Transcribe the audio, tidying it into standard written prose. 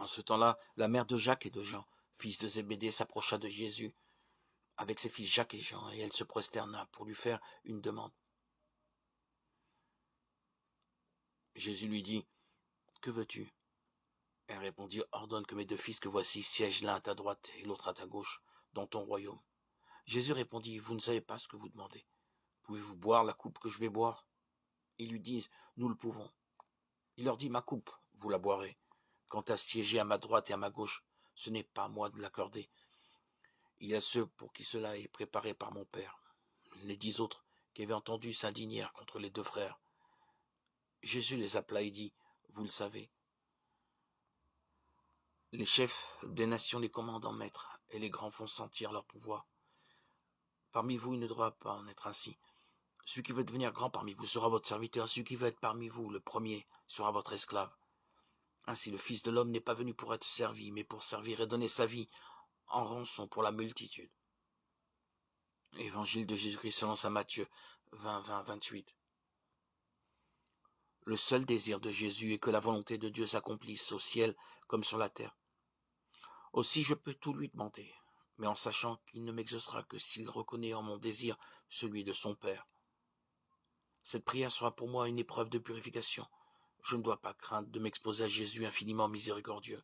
ce temps-là, la mère de Jacques et de Jean, fils de Zébédée, s'approcha de Jésus avec ses fils Jacques et Jean, et elle se prosterna pour lui faire une demande. Jésus lui dit, « Que veux-tu » Elle répondit, « Ordonne que mes 2 fils que voici siègent l'un à ta droite et l'autre à ta gauche dans ton royaume. » Jésus répondit, « Vous ne savez pas ce que vous demandez. Pouvez-vous boire la coupe que je vais boire ?» Ils lui disent, « Nous le pouvons. » Il leur dit, « Ma coupe, vous la boirez. Quant à siéger à ma droite et à ma gauche, ce n'est pas à moi de l'accorder. Il y a ceux pour qui cela est préparé par mon Père. » Les 10 autres qui avaient entendu s'indignèrent contre les 2 frères. Jésus les appela et dit, « Vous le savez. Les chefs des nations les commandent en maître, et les grands font sentir leur pouvoir. Parmi vous, il ne doit pas en être ainsi. Celui qui veut devenir grand parmi vous sera votre serviteur, celui qui veut être parmi vous le premier sera votre esclave. Ainsi le Fils de l'homme n'est pas venu pour être servi, mais pour servir et donner sa vie en rançon pour la multitude. » Évangile de Jésus-Christ selon saint Matthieu 20-28. Le seul désir de Jésus est que la volonté de Dieu s'accomplisse au ciel comme sur la terre. Aussi je peux tout lui demander, mais en sachant qu'il ne m'exaucera que s'il reconnaît en mon désir celui de son Père. Cette prière sera pour moi une épreuve de purification. Je ne dois pas craindre de m'exposer à Jésus infiniment miséricordieux.